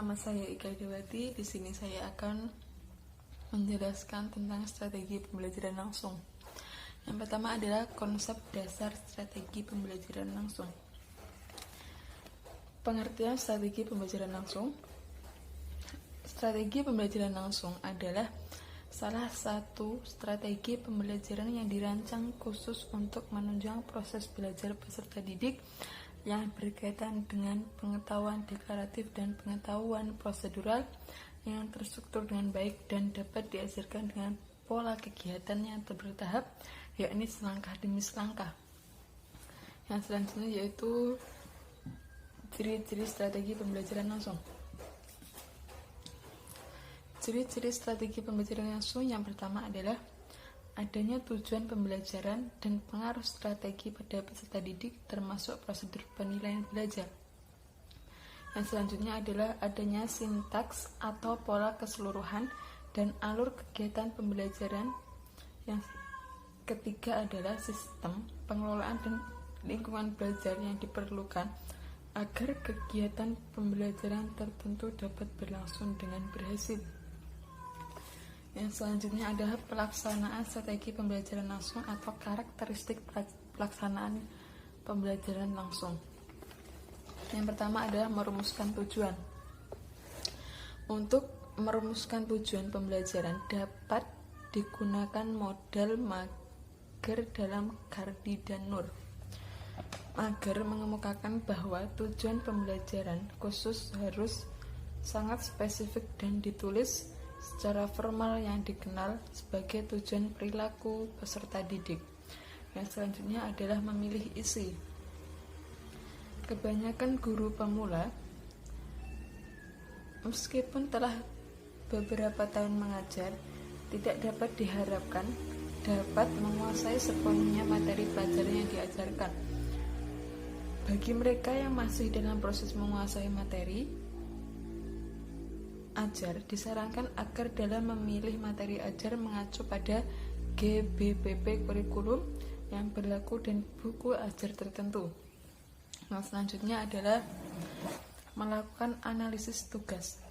Nama saya Ika Dewati. Di sini saya akan menjelaskan tentang strategi pembelajaran langsung. Yang pertama adalah konsep dasar strategi pembelajaran langsung. Pengertian strategi pembelajaran langsung. Strategi pembelajaran langsung adalah salah satu strategi pembelajaran yang dirancang khusus untuk menunjang proses belajar peserta didik yang berkaitan dengan pengetahuan deklaratif dan pengetahuan prosedural yang terstruktur dengan baik dan dapat diajarkan dengan pola kegiatan yang bertahap, yakni selangkah demi selangkah. Yang selanjutnya yaitu ciri-ciri strategi pembelajaran langsung. Ciri-ciri strategi pembelajaran langsung yang pertama adalah adanya tujuan pembelajaran dan pengaruh strategi pada peserta didik termasuk prosedur penilaian belajar. Yang selanjutnya adalah adanya sintaks atau pola keseluruhan dan alur kegiatan pembelajaran. Yang ketiga adalah sistem pengelolaan dan lingkungan belajar yang diperlukan agar kegiatan pembelajaran tertentu dapat berlangsung dengan berhasil. Yang selanjutnya adalah pelaksanaan strategi pembelajaran langsung atau karakteristik pelaksanaan pembelajaran langsung. Yang pertama adalah merumuskan tujuan. Untuk merumuskan tujuan pembelajaran dapat digunakan model Mager dalam Gardi dan Nur. Mager mengemukakan bahwa tujuan pembelajaran khusus harus sangat spesifik dan ditulis secara formal yang dikenal sebagai tujuan perilaku peserta didik. Yang selanjutnya adalah memilih isi. Kebanyakan guru pemula, meskipun telah beberapa tahun mengajar, tidak dapat diharapkan dapat menguasai sepenuhnya materi pelajaran yang diajarkan. Bagi mereka yang masih dalam proses menguasai materi ajar, disarankan agar dalam memilih materi ajar mengacu pada GBPP kurikulum yang berlaku dan buku ajar tertentu. Yang selanjutnya adalah melakukan analisis tugas.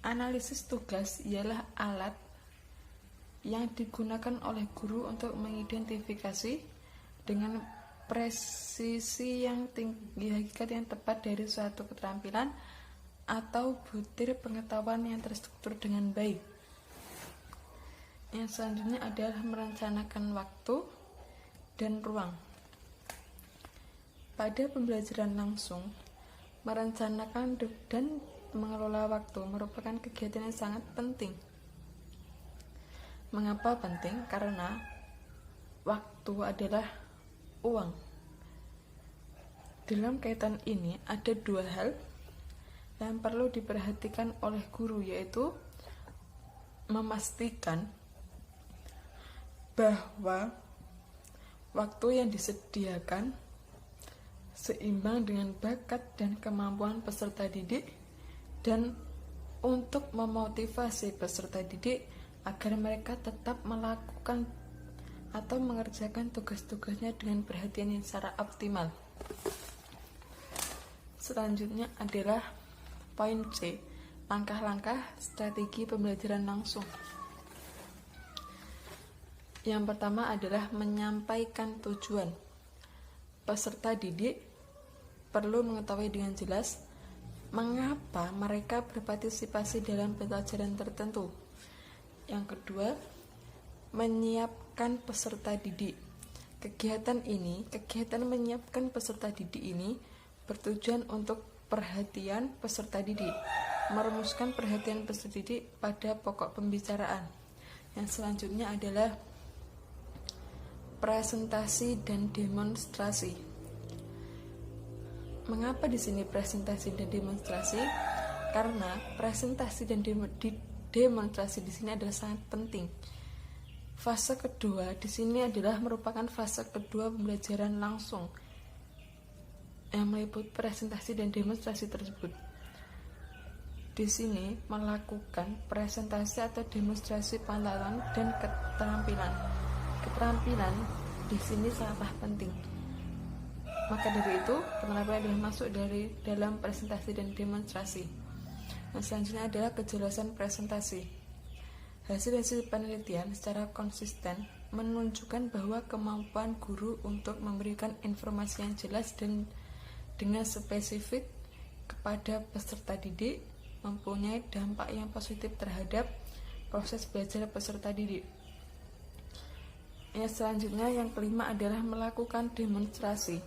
Analisis tugas ialah alat yang digunakan oleh guru untuk mengidentifikasi dengan presisi yang tinggi hakikat yang tepat dari suatu keterampilan atau butir pengetahuan yang terstruktur dengan baik. Yang selanjutnya adalah merencanakan waktu dan ruang. Pada pembelajaran langsung, merencanakan dan mengelola waktu merupakan kegiatan yang sangat penting. Mengapa penting? Karena waktu adalah uang. Dalam kaitan ini ada dua hal yang perlu diperhatikan oleh guru, yaitu memastikan bahwa waktu yang disediakan seimbang dengan bakat dan kemampuan peserta didik, dan untuk memotivasi peserta didik agar mereka tetap melakukan atau mengerjakan tugas-tugasnya dengan perhatian yang secara optimal. Selanjutnya adalah poin C, langkah-langkah strategi pembelajaran langsung. Yang pertama adalah menyampaikan tujuan. Peserta didik perlu mengetahui dengan jelas mengapa mereka berpartisipasi dalam pelajaran tertentu. Yang kedua, menyiapkan peserta didik. Kegiatan menyiapkan peserta didik ini bertujuan untuk perhatian peserta didik, merumuskan perhatian peserta didik pada pokok pembicaraan. Yang selanjutnya adalah presentasi dan demonstrasi. Mengapa di sini presentasi dan demonstrasi? Karena presentasi dan demonstrasi di sini adalah sangat penting. Fase kedua di sini adalah merupakan fase kedua pembelajaran langsung yang meliputi presentasi dan demonstrasi tersebut. Di sini melakukan presentasi atau demonstrasi pengetahuan dan keterampilan. Keterampilan di sini sangatlah penting. Maka dari itu, penerapan adalah masuk dalam presentasi dan demonstrasi. Yang selanjutnya adalah kejelasan presentasi. Hasil-hasil penelitian secara konsisten menunjukkan bahwa kemampuan guru untuk memberikan informasi yang jelas dan dengan spesifik kepada peserta didik mempunyai dampak yang positif terhadap proses belajar peserta didik. Yang selanjutnya, yang kelima adalah melakukan demonstrasi.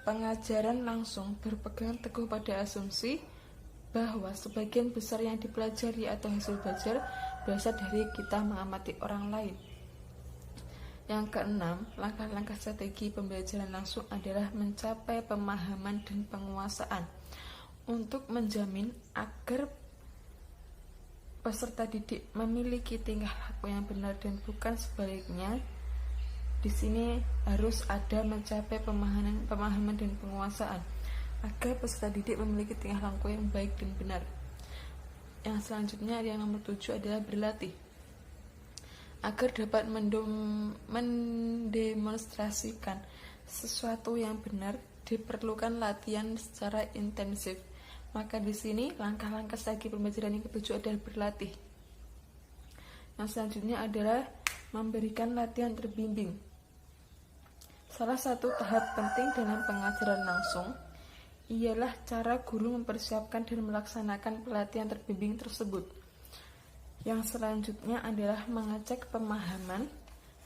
Pengajaran langsung berpegang teguh pada asumsi bahwa sebagian besar yang dipelajari atau hasil belajar berasal dari kita mengamati orang lain. Yang keenam, langkah-langkah strategi pembelajaran langsung adalah mencapai pemahaman dan penguasaan untuk menjamin agar peserta didik memiliki tingkah laku yang benar dan bukan sebaliknya. Di sini harus ada mencapai pemahaman dan penguasaan agar peserta didik memiliki tingkah laku yang baik dan benar. Yang selanjutnya, yang nomor 7 adalah berlatih. Agar dapat mendemonstrasikan sesuatu yang benar, diperlukan latihan secara intensif. Maka di sini langkah-langkah strategi pembelajaran yang ketujuh adalah berlatih. Yang selanjutnya adalah memberikan latihan terbimbing. Salah satu tahap penting dalam pengajaran langsung ialah cara guru mempersiapkan dan melaksanakan pelatihan terbimbing tersebut. Yang selanjutnya adalah mengecek pemahaman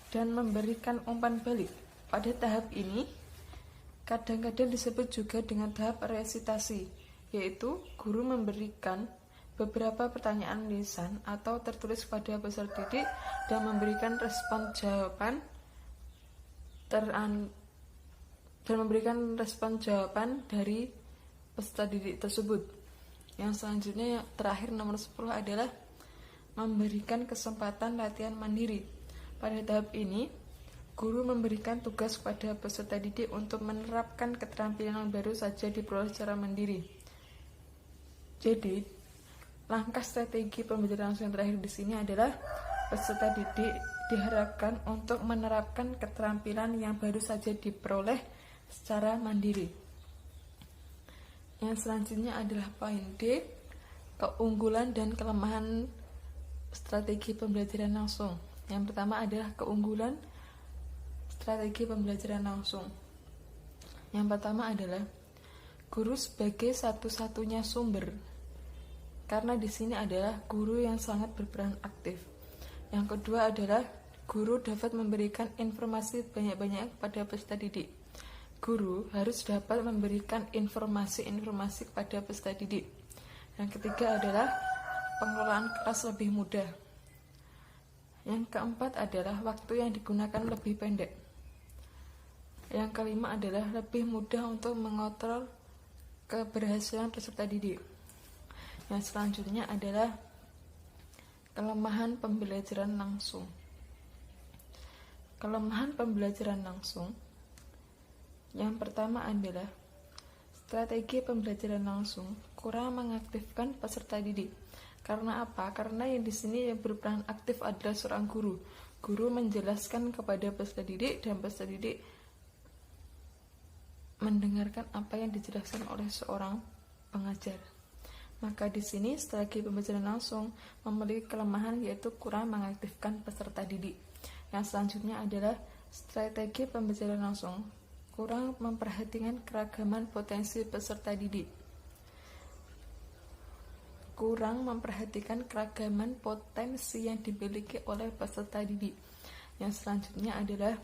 dan memberikan umpan balik. Pada tahap ini kadang-kadang disebut juga dengan tahap resitasi, yaitu guru memberikan beberapa pertanyaan lisan atau tertulis pada peserta didik dan memberikan respon jawaban dari peserta didik tersebut. Yang selanjutnya, yang terakhir nomor 10 adalah memberikan kesempatan latihan mandiri. Pada tahap ini, guru memberikan tugas kepada peserta didik untuk menerapkan keterampilan yang baru saja diperoleh secara mandiri. Jadi, langkah strategi pembelajaran langsung yang terakhir di sini adalah peserta didik diharapkan untuk menerapkan keterampilan yang baru saja diperoleh secara mandiri. Yang selanjutnya adalah poin D, keunggulan dan kelemahan strategi pembelajaran langsung. Yang pertama adalah keunggulan strategi pembelajaran langsung. Yang pertama adalah guru sebagai satu-satunya sumber, karena di sini adalah guru yang sangat berperan aktif. Yang kedua adalah guru dapat memberikan informasi banyak-banyak kepada peserta didik. Guru harus dapat memberikan informasi-informasi kepada peserta didik. Yang ketiga adalah pengelolaan kelas lebih mudah. Yang keempat adalah waktu yang digunakan lebih pendek. Yang kelima adalah lebih mudah untuk mengontrol keberhasilan peserta didik. Yang selanjutnya adalah kelemahan pembelajaran langsung. Kelemahan pembelajaran langsung yang pertama adalah strategi pembelajaran langsung kurang mengaktifkan peserta didik. Karena apa? Karena yang di sini yang berperan aktif adalah seorang guru. Guru menjelaskan kepada peserta didik dan peserta didik mendengarkan apa yang dijelaskan oleh seorang pengajar. Maka di sini strategi pembelajaran langsung memiliki kelemahan, yaitu kurang mengaktifkan peserta didik. Yang selanjutnya adalah strategi pembelajaran langsung kurang memperhatikan keragaman potensi peserta didik. Kurang memperhatikan keragaman potensi yang dimiliki oleh peserta didik. Yang selanjutnya adalah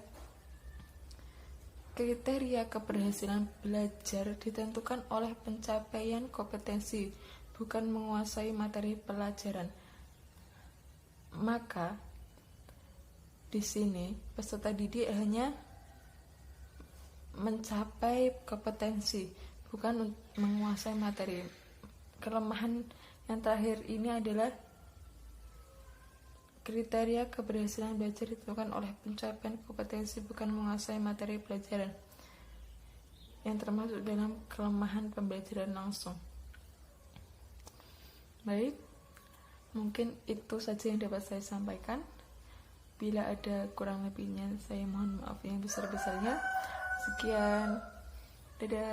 kriteria keberhasilan belajar ditentukan oleh pencapaian kompetensi, bukan menguasai materi pelajaran. Maka di sini peserta didik hanya mencapai kompetensi, bukan menguasai materi. Kelemahan yang terakhir ini adalah kriteria keberhasilan belajar ditentukan oleh pencapaian kompetensi, bukan menguasai materi pelajaran, yang termasuk dalam kelemahan pembelajaran langsung. Baik, mungkin itu saja yang dapat saya sampaikan. Bila ada kurang lebihnya, saya mohon maaf yang besar-besarnya. Sekian, dadah.